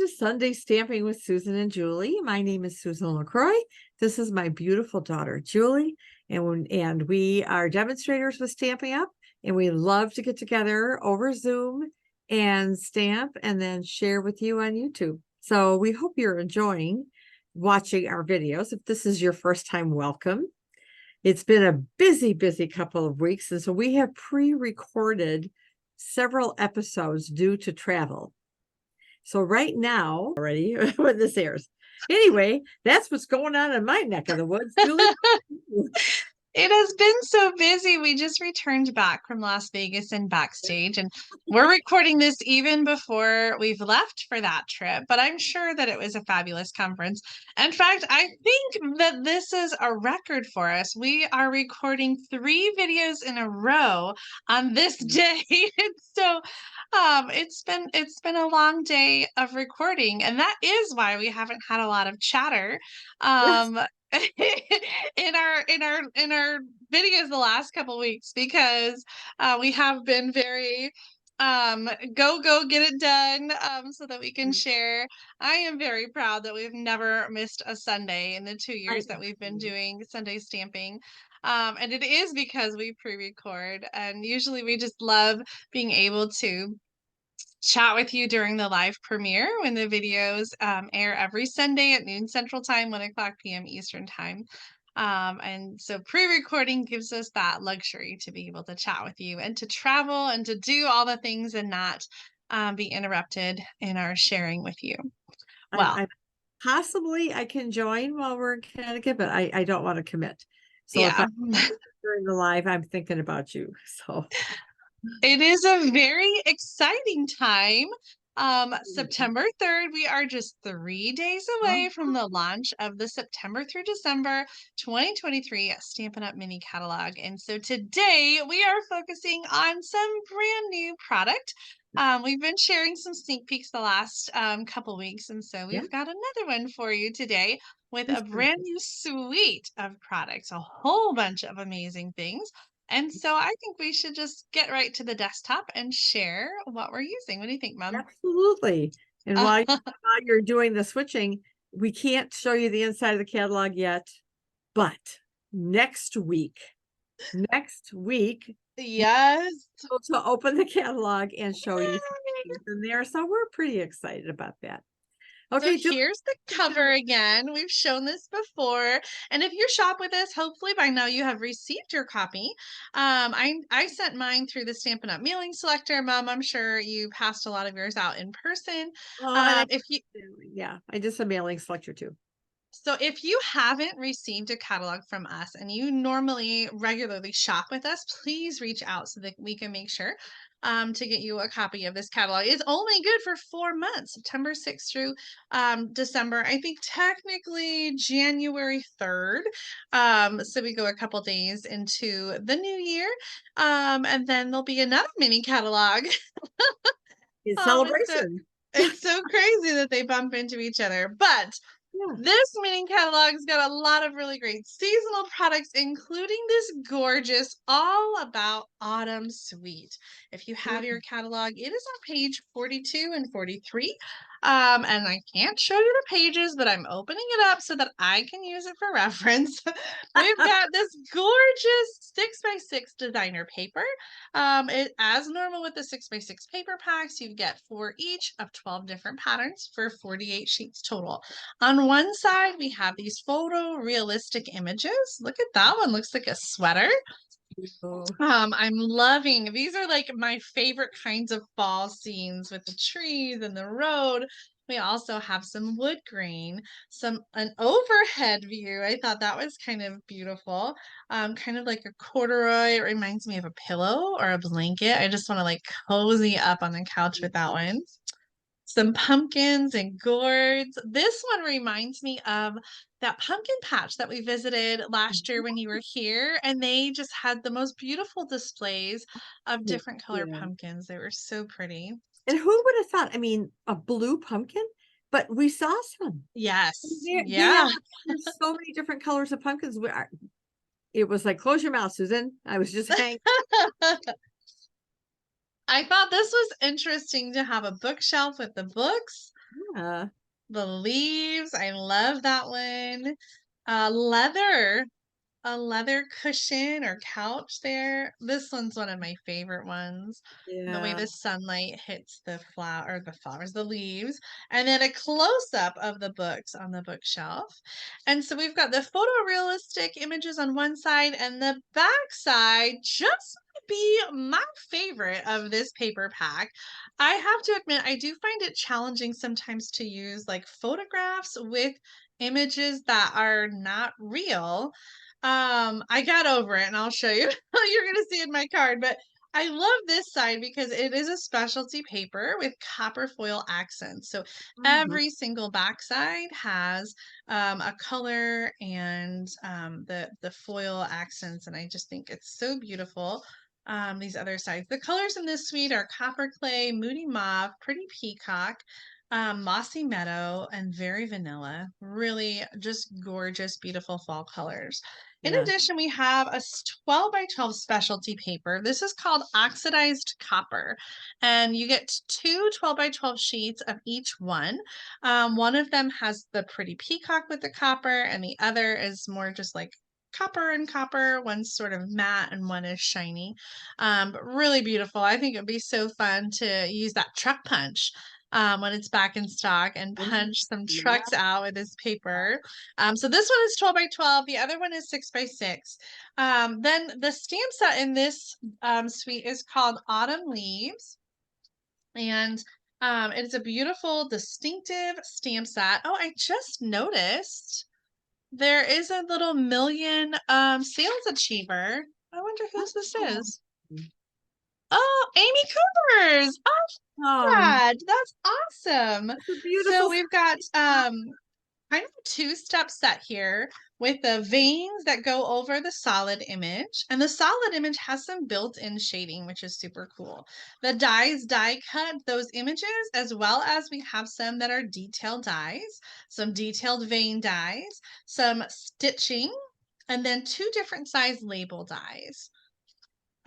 to Sunday Stamping with Susan and Julie. My name is Susan LaCroix. This is my beautiful daughter, Julie, and we are demonstrators with Stamping Up, and we love to get together over Zoom and stamp and then share with you on YouTube. So we hope you're enjoying watching our videos. If this is your first time, welcome. It's been a busy couple of weeks, and so we have pre-recorded several episodes due to travel. So right now, already when this airs. Anyway, that's what's going on in my neck of the woods. Julie? It has been so busy. We just returned back from Las Vegas and backstage, and we're recording this even before we've left for that trip, but I'm sure that it was a fabulous conference. In fact, I think that this is a record for us. We are recording 3 videos in a row on this day. So it's been a long day of recording, and that is why we haven't had a lot of chatter. in our videos the last couple weeks, because we have been very go get it done, so that we can share. I am very proud that we've never missed a Sunday in the 2 years that we've been doing Sunday stamping. And it is because we pre-record, and usually we just love being able to chat with you during the live premiere when the videos air every Sunday at noon Central Time, 1:00 p.m. Eastern Time. And so pre-recording gives us that luxury to be able to chat with you and to travel and to do all the things and not be interrupted in our sharing with you. Well, Possibly I can join while we're in Connecticut, but I don't want to commit. So yeah. if I'm during the live, I'm thinking about you. So it is a very exciting time. September 3rd, we are just 3 days away from the launch of the September through December 2023 Stampin' Up! Mini Catalog. And so today we are focusing on some brand new product. We've been sharing some sneak peeks the last couple weeks, and so we've got another one for you today with a brand new suite of products, a whole bunch of amazing things. And so I think we should just get right to the desktop and share what we're using. What do you think, Mom? Absolutely. And while you're doing the switching, we can't show you the inside of the catalog yet, but next week, yes, to open the catalog and show you things in there. So we're pretty excited about that. Okay, so here's the cover again. We've shown this before, and if you shop with us, hopefully by now you have received your copy. I sent mine through the Stampin' Up! Mailing selector. Mom, I'm sure you passed a lot of yours out in person. If you I did some mailing selector too. So if you haven't received a catalog from us and you normally regularly shop with us, please reach out so that we can make sure to get you a copy of this catalog. It's only good for 4 months, September 6th through December, I think technically January 3rd. So we go a couple days into the new year. And then there'll be another mini catalog. It's celebration. It's so crazy that they bump into each other. But this mini catalog's got a lot of really great seasonal products, including this gorgeous All About Autumn suite. If you have your catalog, it is on page 42 and 43. And I can't show you the pages, but I'm opening it up so that I can use it for reference. We've got this gorgeous 6x6 designer paper. As normal with the 6x6 paper packs, you get 4 each of 12 different patterns for 48 sheets total. On one side, we have these photorealistic images. Look at that one, looks like a sweater. I'm loving, these are like my favorite kinds of fall scenes with the trees and the road. We also have some wood grain, an overhead view. I thought that was kind of beautiful. Kind of like a corduroy. It reminds me of a pillow or a blanket. I just want to like cozy up on the couch with that one. Some pumpkins and gourds. This one reminds me of that pumpkin patch that we visited last year when you were here, and they just had the most beautiful displays of different color pumpkins. They were so pretty. And who would have thought? I mean, a blue pumpkin, but we saw some. Yes. There's so many different colors of pumpkins. It was like, close your mouth, Susan. I was just hanging. I thought this was interesting to have a bookshelf with the books. Yeah. The leaves, I love that one. Leather, a leather cushion or couch there. This one's one of my favorite ones. The way Yeah. the sunlight hits the flower or the flowers, the leaves, and then a close up of the books on the bookshelf. And so we've got the photorealistic images on one side, and the back side just might be my favorite of this paper pack. I have to admit, I do find it challenging sometimes to use like photographs with images that are not real. I got over it and I'll show you. You're going to see in my card, but I love this side because it is a specialty paper with copper foil accents. So Mhm. every single backside has a color and the foil accents, and I just think it's so beautiful. These other sides, the colors in this suite are copper clay, moody mauve, pretty peacock, mossy meadow, and very vanilla. Really just gorgeous, beautiful fall colors. In Yeah. addition, we have a 12 by 12 specialty paper. This is called oxidized copper, and you get two 12 by 12 sheets of each one. One of them has the pretty peacock with the copper, and the other is more just like copper and copper. One's sort of matte and one is shiny. But really beautiful. I think it'd be so fun to use that truck punch when it's back in stock and Mhm. punch some Yeah. trucks out with this paper. So this one is 12 by 12. The other one is 6 by 6. Then the stamp set in this suite is called Autumn Leaves. And it is a beautiful, distinctive stamp set. Oh, I just noticed there is a little million sales achiever. I wonder whose this Oh. is. Oh, Amy Cooper's. Oh, Um, that's awesome. it's a So beautiful. we've got kind of a two-step set here with the veins that go over the solid image. And the solid image has some built-in shading, which is super cool. The dies die cut those images, as well as we have some that are detailed dies, some detailed vein dies, some stitching, and then two different size label dies.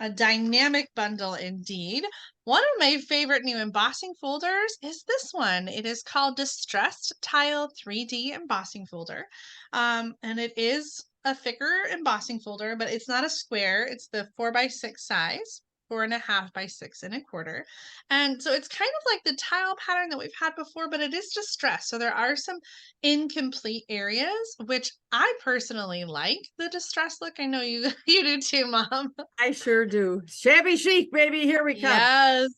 A dynamic bundle indeed. One of my favorite new embossing folders is this one. It is called Distressed Tile 3D Embossing Folder. And it is a thicker embossing folder, but it's not a square. It's the 4x6 size. 4.5 by 6 1/4. And so it's kind of like the tile pattern that we've had before, but it is distressed. So there are some incomplete areas, which I personally like the distressed look. I know you you do too, Mom. I sure do. Shabby chic, baby. Here we come. Yes.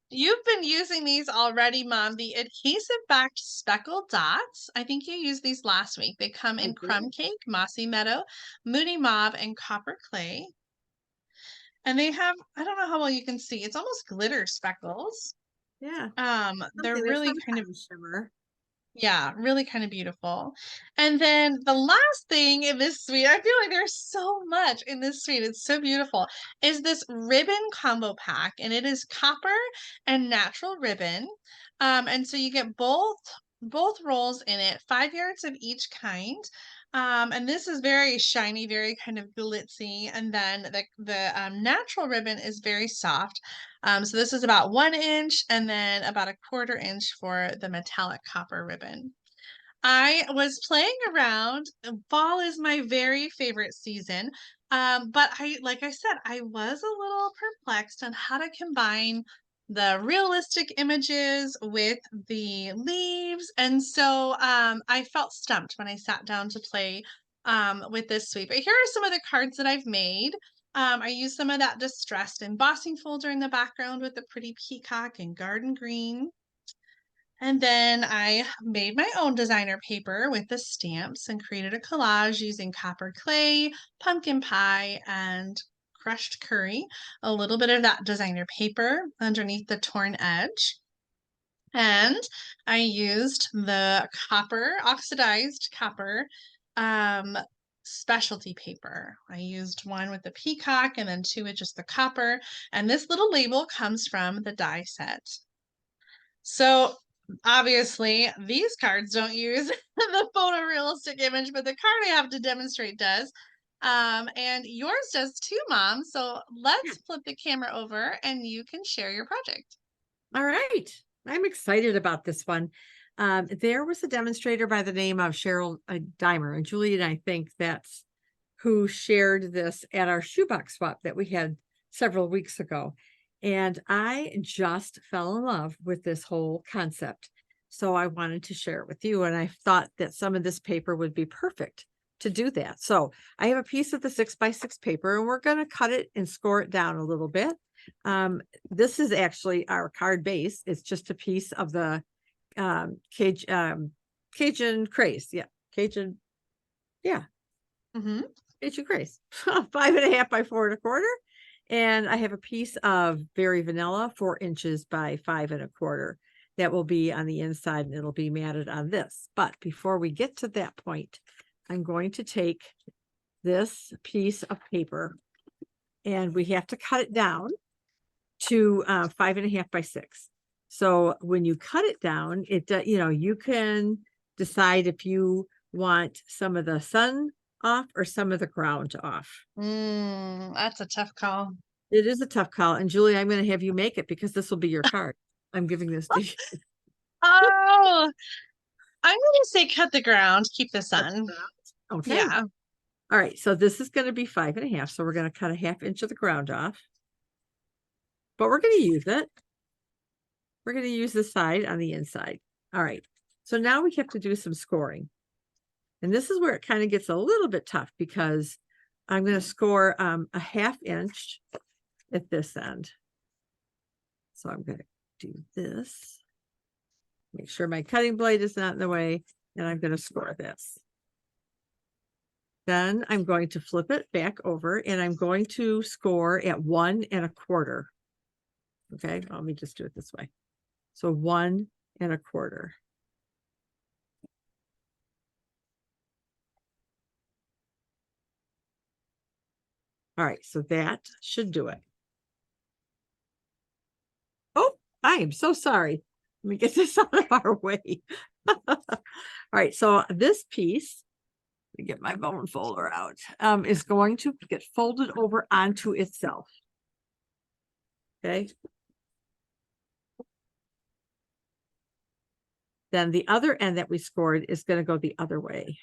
You've been using these already, Mom. The adhesive backed speckled dots. I think you used these last week. They come I in crumb did. cake, mossy meadow, moody mauve, and copper clay. And they have, I don't know how well you can see, it's almost glitter speckles. Yeah. They're Something. There's really some kind of kind of shimmer. Yeah, really kind of beautiful. And then the last thing in this suite, I feel like there's so much in this suite. It's so beautiful. Is this ribbon combo pack, and it is copper and natural ribbon. And so you get both rolls in it, 5 yards of each kind. And this is very shiny, very kind of glitzy. And then the natural ribbon is very soft. So this is about 1 inch and then about a 1/4 inch for the metallic copper ribbon. I was playing around. Fall is my very favorite season. But like I said, I was a little perplexed on how to combine the realistic images with the leaves. And so I felt stumped when I sat down to play with this suite. But here are some of the cards that I've made. I used some of that distressed embossing folder in the background with the pretty peacock and garden green. And then I made my own designer paper with the stamps and created a collage using copper clay, pumpkin pie, and crushed curry. A little bit of that designer paper underneath the torn edge. And I used the copper, oxidized copper, um, specialty paper. I used one with the peacock and then two with just the copper. And this little label comes from the die set. So obviously, these cards don't use the photorealistic image, but the card I have to demonstrate does. And yours does too, Mom. So Yeah. let's flip the camera over and you can share your project. All right. I'm excited about this one. There was a demonstrator by the name of Cheryl Dimer, and Julie and I think that's who shared this at our shoebox swap that we had several weeks ago. And I just fell in love with this whole concept. So I wanted to share it with you. And I thought that some of this paper would be perfect to do that. So I have a piece of the 6x6 paper, and we're going to cut it and score it down a little bit. This is actually our card base. It's just a piece of the Cajun Craze. Yeah. Cajun. Yeah. Cajun Craze. 5.5 by 4.25. And I have a piece of very vanilla, 4 inches by 5.25. That will be on the inside, and it'll be matted on this. But before we get to that point, I'm going to take this piece of paper, and we have to cut it down to 5.5 by 6. So when you cut it down, it you can decide if you want some of the sun off or some of the ground off. That's a tough call. It is a tough call. And Julie, I'm going to have you make it because this will be your card. I'm giving this to you. Oh, I'm going to say cut the ground, keep the sun. Okay. Yeah. All right. So this is going to be 5.5. So we're going to cut a 1/2 inch of the ground off. But we're going to use it. We're going to use the side on the inside. All right. So now we have to do some scoring. And this is where it kind of gets a little bit tough because I'm going to score a 1/2 inch at this end. So I'm going to do this. Make sure my cutting blade is not in the way, and I'm going to score this. Then I'm going to flip it back over, and I'm going to score at 1.25. Okay, let me just do it this way. So 1.25. All right, so that should do it. Oh, I am so sorry. Let me get this out of our way. All right, so this piece, let me get my bone folder out, is going to get folded over onto itself. Okay. Then the other end that we scored is going to go the other way.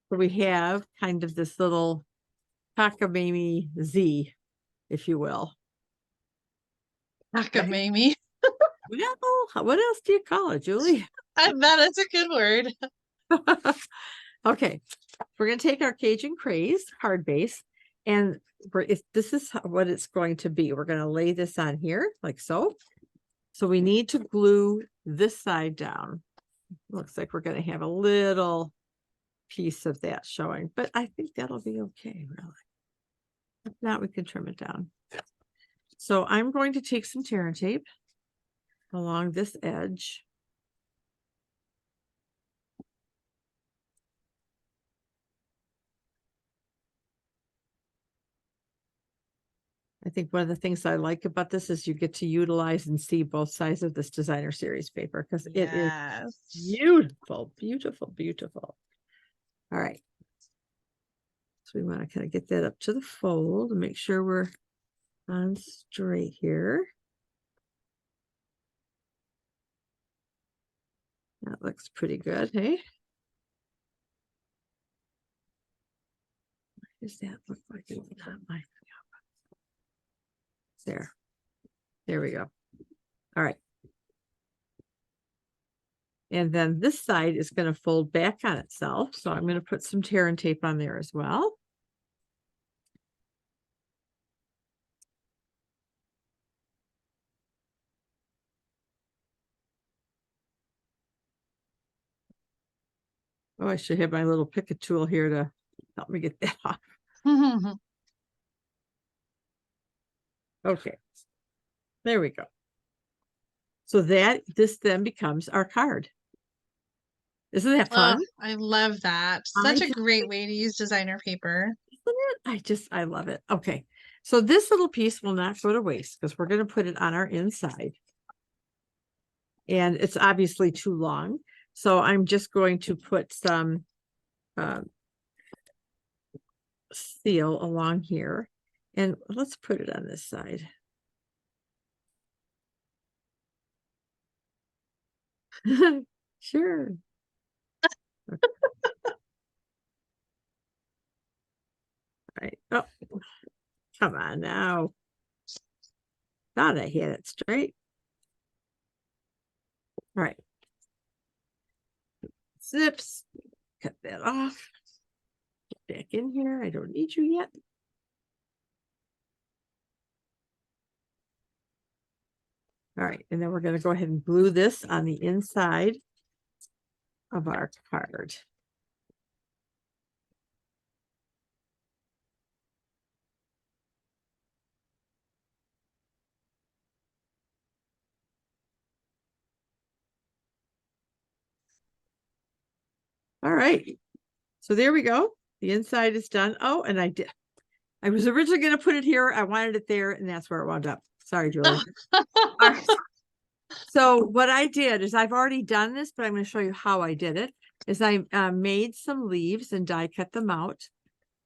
So we have kind of this little cockamamie Z, if you will. Cockamamie. Well, what else do you call it, Julie? I bet it's a good word. Okay, we're going to take our Cajun Craze card base, and this is what it's going to be. We're going to lay this on here like so. So we need to glue this side down. Looks like we're going to have a little piece of that showing, but I think that'll be okay, really. If not, we can trim it down. So I'm going to take some tear and tape along this edge. I think one of the things I like about this is you get to utilize and see both sides of this designer series paper because it is beautiful, beautiful, beautiful. All right. So we want to kind of get that up to the fold and make sure we're on straight here. That looks pretty good, hey? What does that look like? There we go. All right. And then this side is going to fold back on itself. So I'm going to put some tear and tape on there as well. Oh, I should have my little picket tool here to help me get that off. Okay. There we go. So this then becomes our card. Isn't that fun? Oh, I love that. Such a great way to use designer paper. Isn't it? I love it. Okay. So this little piece will not go to waste because we're going to put it on our inside. And it's obviously too long. So I'm just going to put some seal along here. And let's put it on this side. Sure. Right. Oh, come on now. Thought I had it straight. All right. Zips. Cut that off. Get back in here. I don't need you yet. All right. And then we're going to go ahead and glue this on the inside of our card. All right. So there we go. The inside is done. Oh, and I was originally going to put it here. I wanted it there, and that's where it wound up. Sorry, Julie. All right. So what I did is I've already done this, but I'm going to show you how I did it. Is I made some leaves and die cut them out.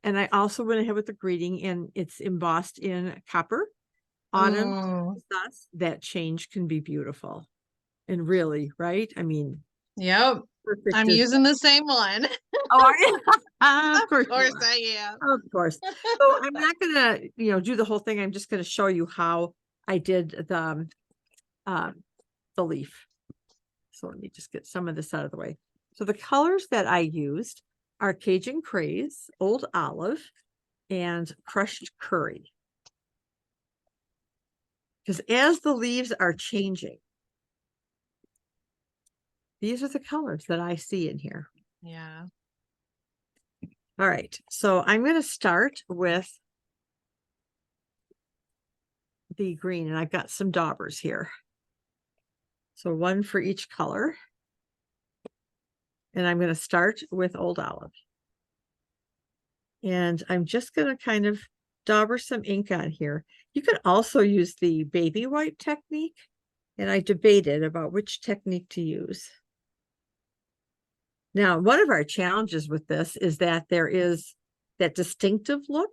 And I also went ahead with the greeting, and it's embossed in copper. Autumn, that change can be beautiful. And really, right? I mean, yep. I'm using the same one. Oh, are you? Of course I am. Of course. So I'm not gonna, do the whole thing. I'm just gonna show you how I did the leaf. So let me just get some of this out of the way. So the colors that I used are Cajun Craze, Old Olive, and Crushed Curry. Because as the leaves are changing, these are the colors that I see in here. Yeah. All right. So I'm going to start with the green, and I've got some daubers here. So one for each color. And I'm going to start with Old Olive. And I'm just going to kind of dauber some ink on here. You can also use the baby wipe technique. And I debated about which technique to use. Now, one of our challenges with this is that there is that distinctive look.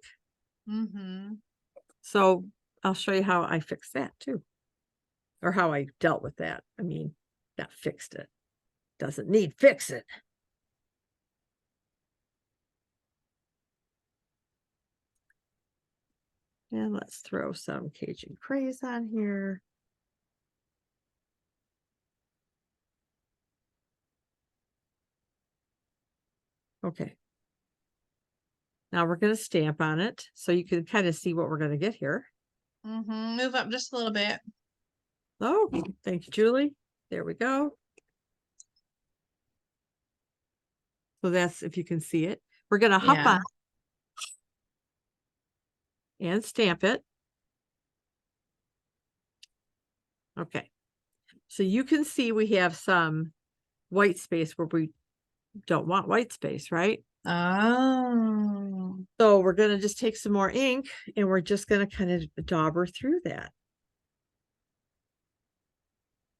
Mm-hmm. So I'll show you how I fixed that too. Or how I dealt with that. I mean, not fixed it. Doesn't need fix it. And let's throw some Cajun Craze on here. Okay. Now we're going to stamp on it so you can kind of see what we're going to get here. Mm-hmm. Move up just a little bit. Oh, thank you, Julie. There we go. So that's, if you can see it, we're going to hop on and stamp it. Okay. So you can see we have some white space where we don't want white space, right? Oh. So we're going to just take some more ink and we're just going to kind of dauber through that.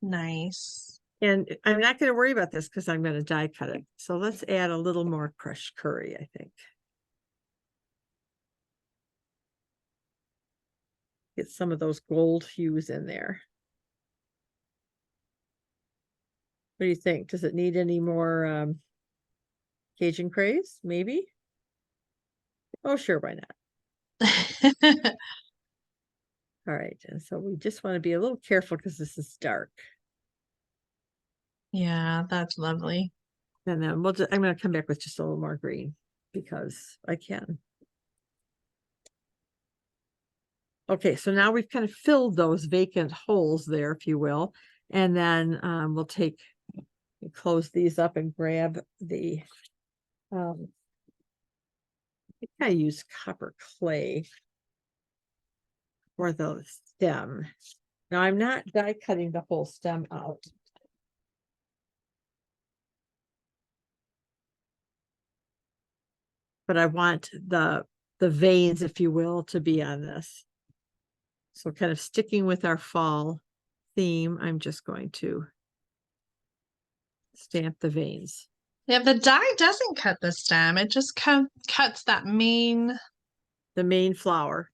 Nice. And I'm not going to worry about this because I'm going to die cut it. So let's add a little more crushed curry, I think. Get some of those gold hues in there. What do you think? Does it need any more Cajun Craze? Maybe? Oh, sure, why not? All right, and so we just want to be a little careful because this is dark. Yeah, that's lovely. And then I'm going to come back with just a little more green because I can. Okay, so now we've kind of filled those vacant holes there, if you will. And then we'll close these up and grab the, I think I use copper clay for the stem. Now I'm not die cutting the whole stem out. But I want the veins, if you will, to be on this. So kind of sticking with our fall theme, I'm just going to stamp the veins. Yeah, the die doesn't cut the stem. It just cuts that main... The main flower.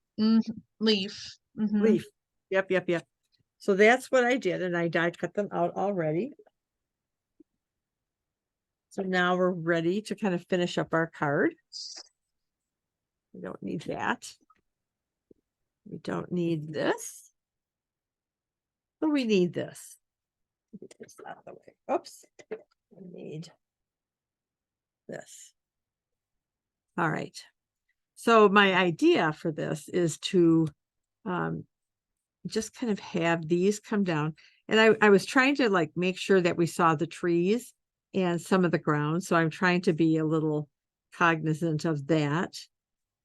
Leaf. Leaf. Yep. So that's what I did, and I die cut them out already. So now we're ready to kind of finish up our card. We don't need that. We don't need this. But we need this. Get this out of the way. Oops. We need this. All right. So my idea for this is to just kind of have these come down. And I was trying to like make sure that we saw the trees and some of the ground. So I'm trying to be a little cognizant of that.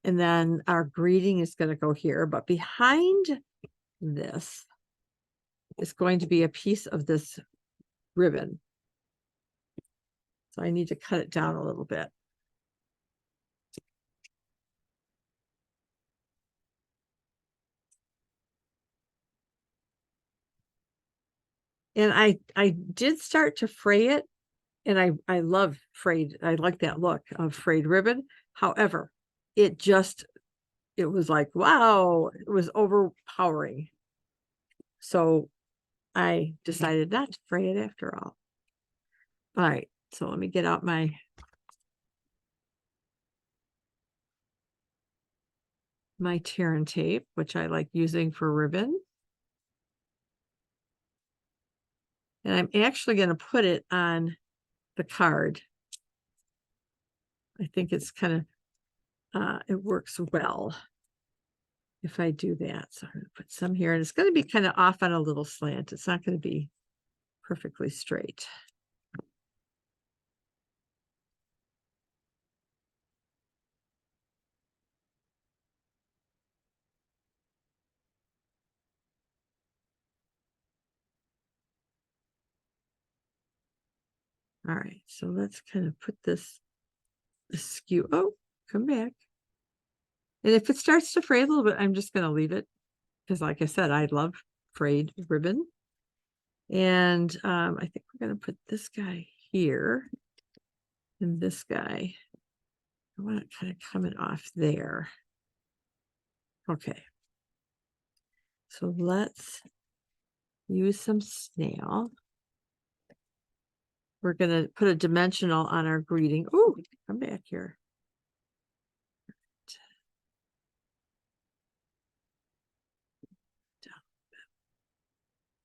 And then our greeting is going to go here, but behind this is going to be a piece of this ribbon. So I need to cut it down a little bit. And I did start to fray it, and I love frayed. I like that look of frayed ribbon. However, it was like, wow, it was overpowering. So I decided not to fray it after all. All right, so let me get out my tear and tape, which I like using for ribbon. And I'm actually going to put it on the card. I think it's kind of, it works well if I do that. So I'm going to put some here, and it's going to be kind of off on a little slant. It's not going to be perfectly straight. All right, so let's kind of put this skew. Oh, come back. And if it starts to fray a little bit, I'm just going to leave it because, like I said, I love frayed ribbon. And I think we're going to put this guy here and this guy. I want it kind of coming off there. Okay. So let's use some snail. We're going to put a dimensional on our greeting. Oh, come back here.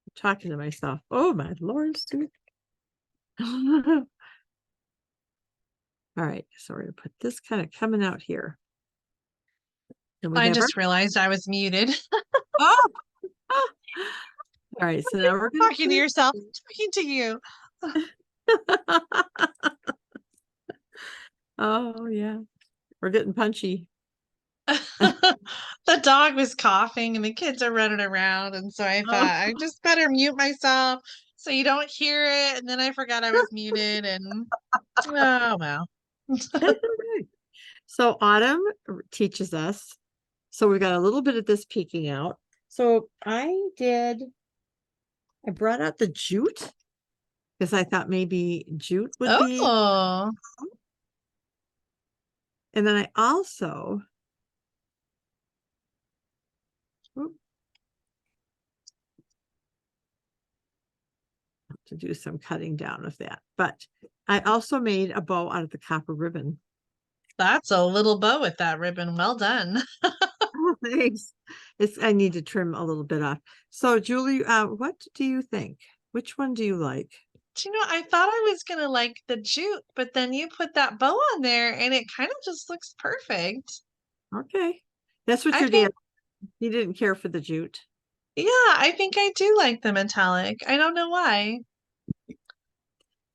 I'm talking to myself. Oh, my Lord. All right. So we're going to put this kind of coming out here. And we I have just realized I was muted. Oh! All right. So now we're going Talking to yourself, talking to you. Oh, yeah. We're getting punchy. The dog was coughing and the kids are running around. And so I thought I just better mute myself so you don't hear it. And then I forgot I was muted and oh well. So Autumn teaches us. So we've got a little bit of this peeking out. So I brought out the jute because I thought maybe jute would be. Oh, And then I also to do some cutting down of that. But I also made a bow out of the copper ribbon. that's a little bow with that ribbon. Well done. Oh, thanks. I need to trim a little bit off. So Julie, what do you think? Which one do you like? Do you know, I thought I was gonna like the jute, but then you put that bow on there and it kind of just looks perfect. Okay. That's what I your think, dad, he didn't care for the jute. yeah, I think I do like the metallic. I don't know why.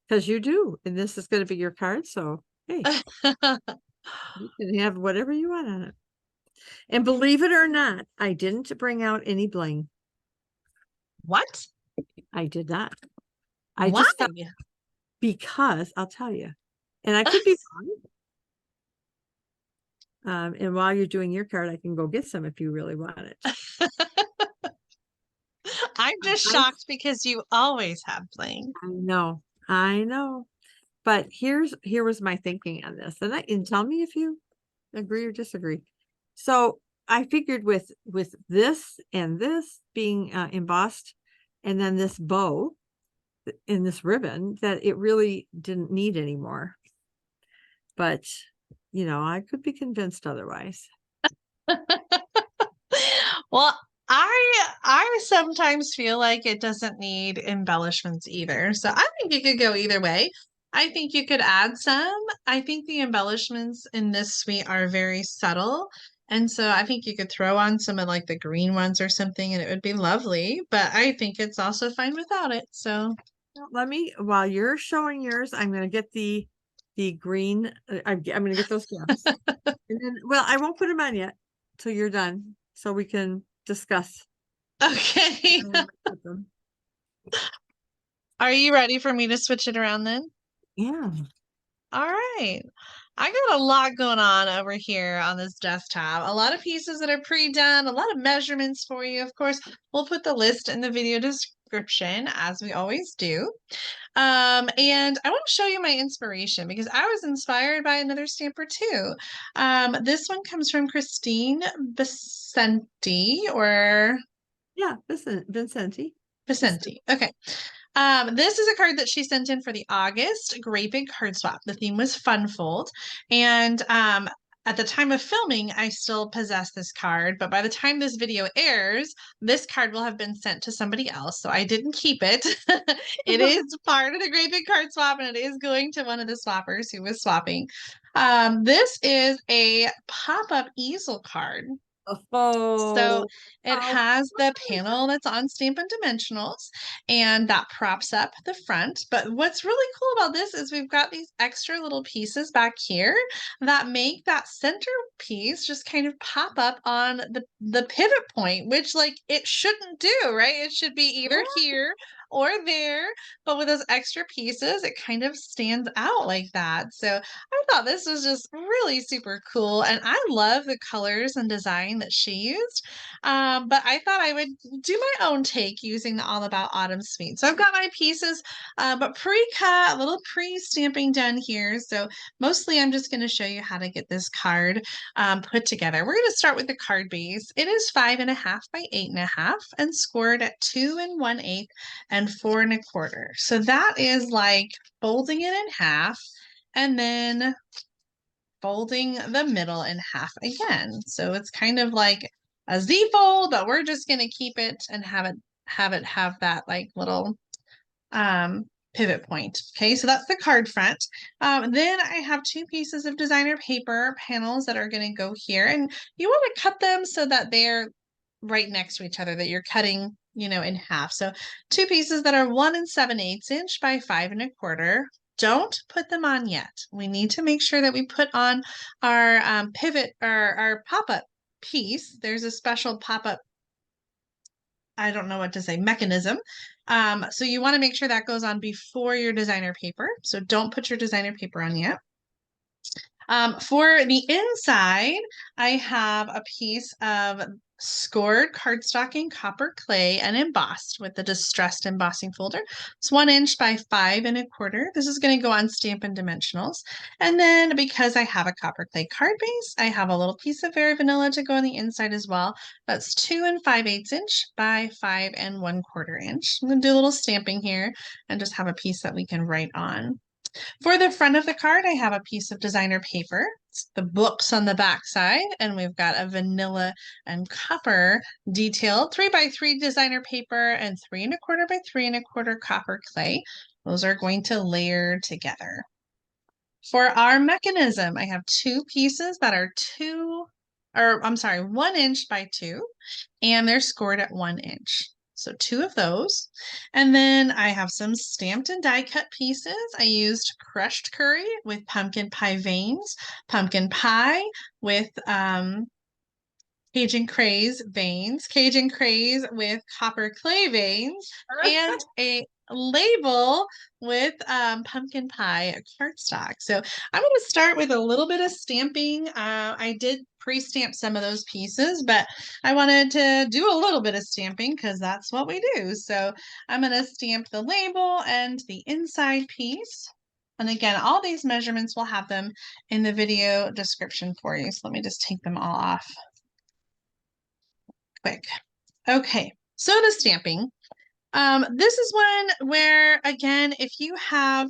Because you do. And this is going to be your card. So, hey, you can have whatever you want on it. And believe it or not, I didn't bring out any bling. What? I did not. I Why? just thought, because I'll tell you, and I could be wrong. And while you're doing your card, I can go get some if you really want it. I'm just shocked because you always have bling. I know. But here was my thinking on this, and tell me if you agree or disagree. So I figured with this and this being embossed, and then this bow, in this ribbon that it really didn't need anymore. But, you know, I could be convinced otherwise. Well, I sometimes feel like it doesn't need embellishments either. So I think you could go either way. I think you could add some. I think the embellishments in this suite are very subtle. And so I think you could throw on some of like the green ones or something and it would be lovely. But I think it's also fine without it. So Let me, while you're showing yours, I'm going to get the green. I'm going to get those caps. And then, well, I won't put them on yet till you're done, so we can discuss. okay. Are you ready for me to switch it around then? Yeah. All right. I got a lot going on over here on this desktop. A lot of pieces that are pre-done, a lot of measurements for you. Of course, we'll put the list in the video description as we always do. And I want to show you my inspiration because I was inspired by another stamper too. This one comes from Christine Vicenti or Yeah, Vincenti. Vicenti. Okay. This is a card that she sent in for the August Great Big Card Swap. The theme was Fun Fold. And at the time of filming, I still possess this card, but by the time this video airs, this card will have been sent to somebody else. So I didn't keep it. It is part of the Great Big Card Swap, and it is going to one of the swappers who was swapping. This is a pop-up easel card. So Oh, it oh, has the panel that's on Stampin' Dimensionals and that props up the front. But what's really cool about this is we've got these extra little pieces back here that make that center piece just kind of pop up on the pivot point, which like it shouldn't do, right? It should be either yeah. here or there, but with those extra pieces, it kind of stands out like that. So I thought this was just really super cool. And I love the colors and design that she used. But I thought I would do my own take using the All About Autumn suite. So I've got my pieces, but pre-cut, a little pre-stamping done here. So mostly I'm just going to show you how to get this card put together. We're going to start with the card base. It is 5.5 by 8.5 and scored at 2 1/8 and 4 1/4. So that is like folding it in half and then folding the middle in half again. So it's kind of like a Z fold, but we're just going to keep it and have that like little pivot point. Okay, so that's the card front. Then I have two pieces of designer paper panels that are going to go here, and you want to cut them so that they're right next to each other, that you're cutting, you know, in half. So two pieces that are 1 7/8 inch by 5 1/4. Don't put them on yet. We need to make sure that we put on our pivot or our pop-up piece. There's a special pop-up, I don't know what to say, mechanism. So you want to make sure that goes on before your designer paper. So don't put your designer paper on yet. For the inside, I have a piece of scored cardstock in copper clay and embossed with the distressed embossing folder. It's 1 inch by 5 1/4. This is going to go on Stampin' Dimensionals. And then because I have a copper clay card base, I have a little piece of Very Vanilla to go on the inside as well. That's 2 5/8 inch by 5 1/4 inch. I'm going to do a little stamping here and just have a piece that we can write on. For the front of the card, I have a piece of designer paper. It's the books on the back side, and we've got a vanilla and copper detailed 3 by 3 designer paper and 3 1/4 by 3 1/4 copper clay. Those are going to layer together. For our mechanism, I have two pieces that are 1 inch by 2, and they're scored at 1 inch. So two of those. And then I have some stamped and die cut pieces. I used crushed curry with pumpkin pie veins, pumpkin pie with Cajun Craze veins, Cajun Craze with copper clay veins, and a label with pumpkin pie cardstock. So I'm going to start with a little bit of stamping. I did pre-stamp some of those pieces, but I wanted to do a little bit of stamping because that's what we do. So I'm going to stamp the label and the inside piece. And again, all these measurements, will have them in the video description for you. So let me just take them all off quick. Okay, so the stamping. This is one where, again, if you have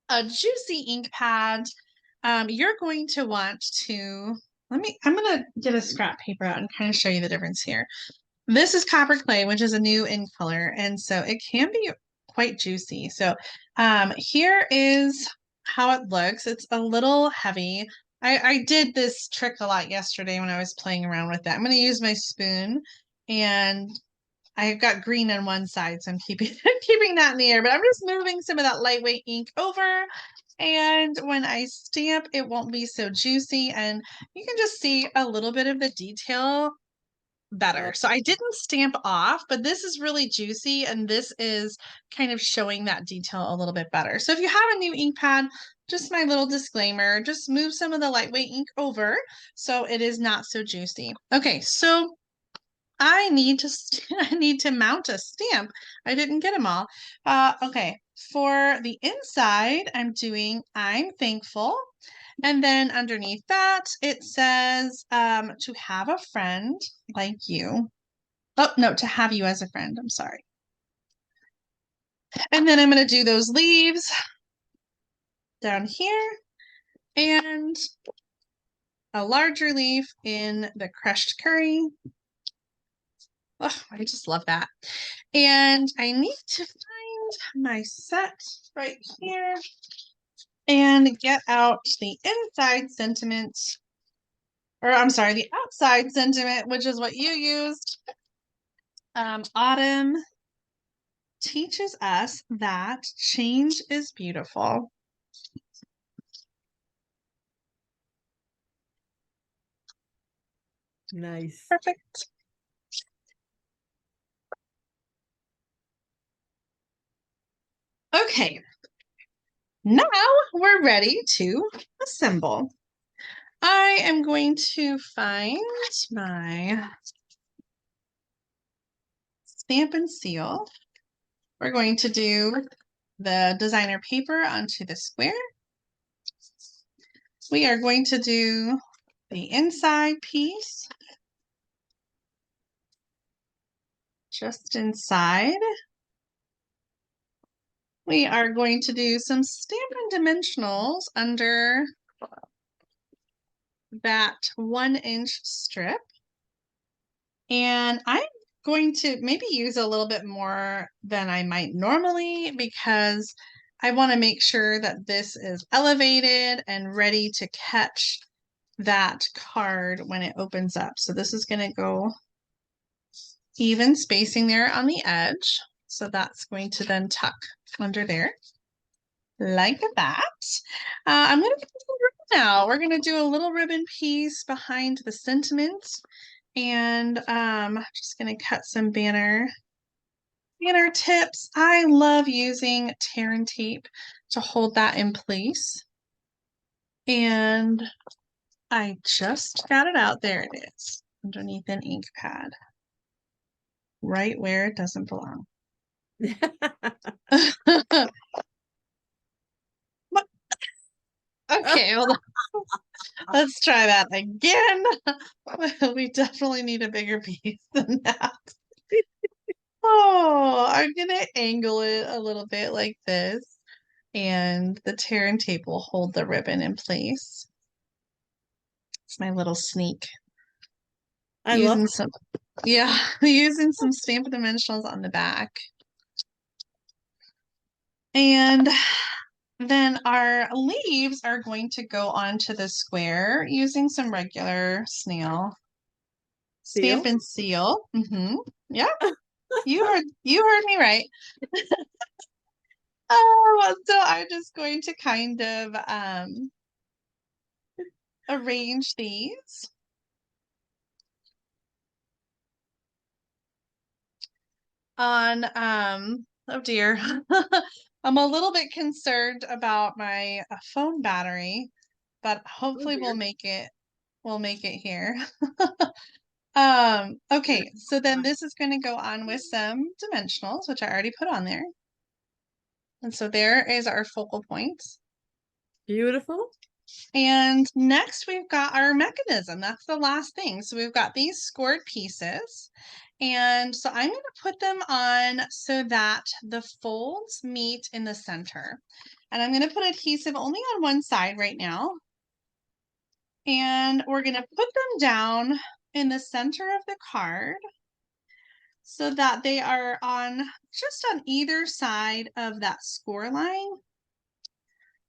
a juicy ink pad, you're going to want to, I'm going to get a scrap paper out and kind of show you the difference here. This is copper clay, which is a new ink color, and so it can be quite juicy. So here is how it looks. It's a little heavy. I did this trick a lot yesterday when I was playing around with it. I'm going to use my spoon, and I've got green on one side, so I'm keeping keeping that in the air, but I'm just moving some of that lightweight ink over. And when I stamp, it won't be so juicy, and you can just see a little bit of the detail better. So I didn't stamp off, but this is really juicy, and this is kind of showing that detail a little bit better. So if you have a new ink pad, just my little disclaimer, just move some of the lightweight ink over so it is not so juicy. Okay, so I need to I need to mount a stamp. I didn't get them all. Okay, for the inside, I'm thankful. And then underneath that, it says to have a friend like you. Oh, no, to have you as a friend. I'm sorry. And then I'm going to do those leaves down here and a larger leaf in the crushed curry. Oh, I just love that. And I need to find my set right here and get out the inside sentiment, or I'm sorry, the outside sentiment, which is what you used. Autumn teaches us that change is beautiful. Nice. Perfect. Okay, now we're ready to assemble. I am going to find my stamp and seal. We're going to do the designer paper onto the square. We are going to do the inside piece just inside. We are going to do some Stampin' Dimensionals under that 1-inch strip. And I'm going to maybe use a little bit more than I might normally because I want to make sure that this is elevated and ready to catch that card when it opens up. So this is going to go even spacing there on the edge. So that's going to then tuck under there like that. I'm going to put some ribbon now. We're going to do a little ribbon piece behind the sentiment. And I'm just going to cut some banner tips. I love using tear and tape to hold that in place. And I just got it out. There it is, underneath an ink pad. Right where it doesn't belong. Okay, hold on. Let's try that again. We definitely need a bigger piece than that. Oh, I'm gonna angle it a little bit like this, and the tear and tape will hold the ribbon in place. It's my little sneak. I love Using some Stampin' Dimensionals on the back. And then our leaves are going to go onto the square using some regular snail stamp and seal. Yeah, you heard me right. So I'm just going to kind of arrange these. On oh dear. I'm a little bit concerned about my phone battery, but hopefully we'll make it here. Okay, so then this is going to go on with some dimensionals, which I already put on there. And so there is our focal point. Beautiful. And next we've got our mechanism. That's the last thing. So we've got these scored pieces. And so I'm going to put them on so that the folds meet in the center. And I'm going to put adhesive only on one side right now. And we're going to put them down in the center of the card so that they are on just on either side of that score line.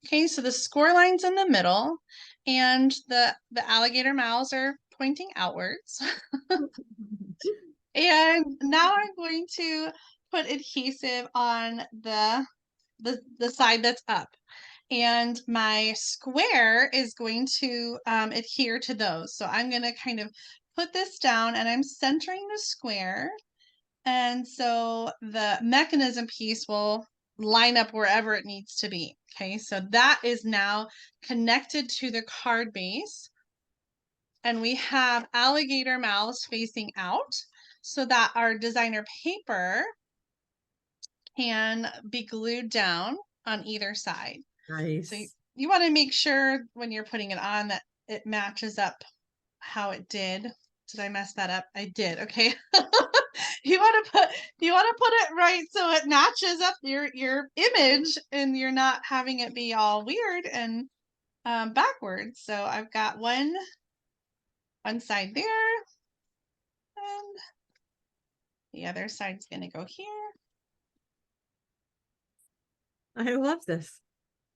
Okay, so the score line's in the middle and the alligator mouths are pointing outwards. And now I'm going to put adhesive on the side that's up. And my square is going to adhere to those. So I'm going to kind of put this down and I'm centering the square. And so the mechanism piece will line up wherever it needs to be. Okay, so that is now connected to the card base. And we have alligator mouths facing out so that our designer paper can be glued down on either side. So Nice. you want to make sure when you're putting it on that it matches up how it did. Did I mess that up? I did. Okay. you want to put it right so it matches up your image and you're not having it be all weird and backwards. So I've got one side there and the other side's going to go here. I love this.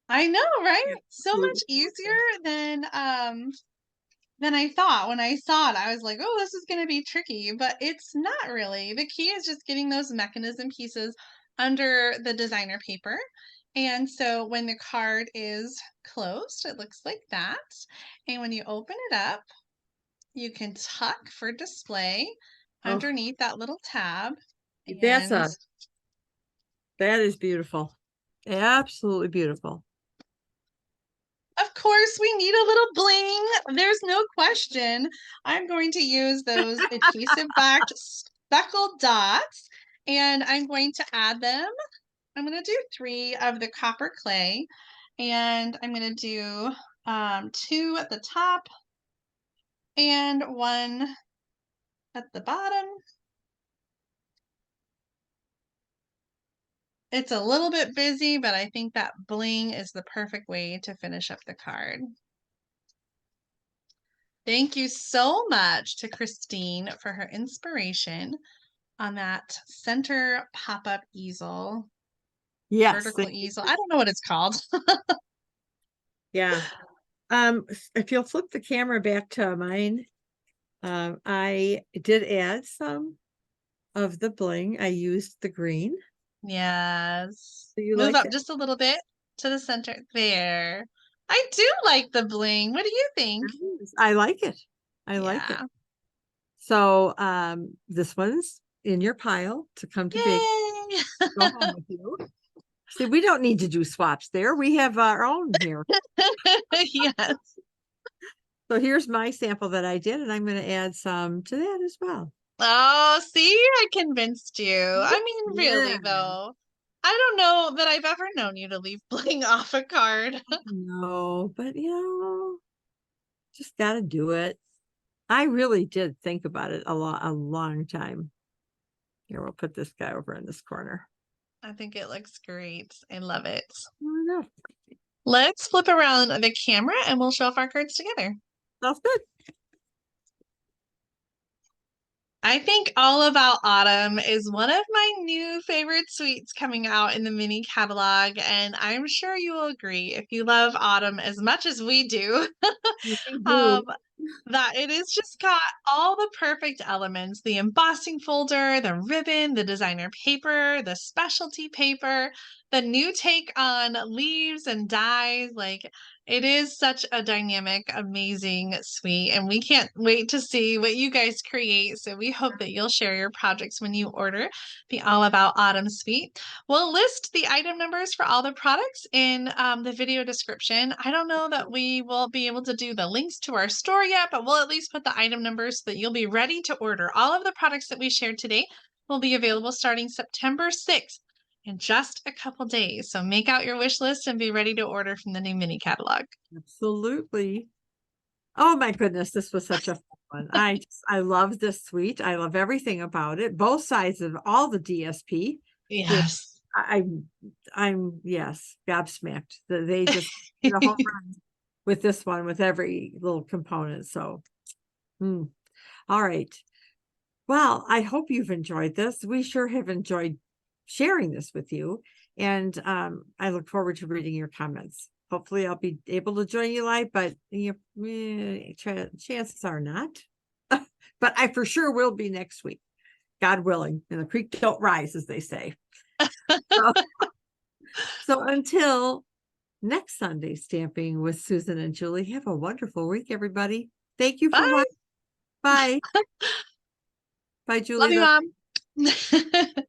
I know, right? Yeah. So much easier than I thought. When I saw it, I was like, oh, this is going to be tricky, but it's not really. The key is just getting those mechanism pieces under the designer paper. And so when the card is closed, it looks like that. And when you open it up, you can tuck for display Oh, underneath that little tab. that's And that is beautiful. Absolutely beautiful. of course, we need a little bling. There's no question. I'm going to use those adhesive backed speckled dots and I'm going to add them. I'm going to do 3 of the copper clay and I'm going to do 2 at the top and 1 at the bottom. It's a little bit busy, but I think that bling is the perfect way to finish up the card. Thank you so much to Christine for her inspiration on that center pop-up easel, Yes. vertical easel. I don't know what it's called. Yeah. If you'll flip the camera back to mine, I did add some of the bling. I used the green. Yes. Do you Move like up that? just a little bit to the center. There. I do like the bling. What do you think? Yes, I like it. I like it. Yeah. So this one's in your pile to come to big Yay! go home with you. See, we don't need to do swaps there. We have our own here. Yes. So here's my sample that I did, and I'm going to add some to that as well. Oh, see, I convinced you. I mean, Yeah. really, though. I don't know that I've ever known you to leave bling off a card. No, but just got to do it. I really did think about it a long time. Here, we'll put this guy over in this corner. I think it looks great. I love it. I know. Let's flip around the camera and we'll show off our cards together. Sounds good. I think All About Autumn is one of my new favorite sweets coming out in the mini catalog, and I'm sure you will agree if you love autumn as much as we do. We um, do. that it is just got all the perfect elements, the embossing folder, the ribbon, the designer paper, the specialty paper, the new take on leaves and dyes. Like, it is such a dynamic, amazing suite, and we can't wait to see what you guys create. So we hope that you'll share your projects when you order the All About Autumn suite. We'll list the item numbers for all the products in the video description. I don't know that we will be able to do the links to our store yet, but we'll at least put the item numbers so that you'll be ready to order. All of the products that we shared today will be available starting September 6th. In just a couple days. So make out your wish list and be ready to order from the new mini catalog. Absolutely. Oh my goodness, this was such a one. I love this suite. I love everything about it. Both sides of all the DSP. Yes. I'm yes, gobsmacked. They just hit a home run with this one with every little component. So, all right. Well, I hope you've enjoyed this. We sure have enjoyed sharing this with you. And I look forward to reading your comments. Hopefully I'll be able to join you live, but chances are not. But I for sure will be next week, God willing, and the creek don't rise, as they say. So, so until next Sunday stamping with Susan and Julie, have a wonderful week, everybody. Thank you for Bye. watching. Bye. Bye, Julie. Love you, Mom.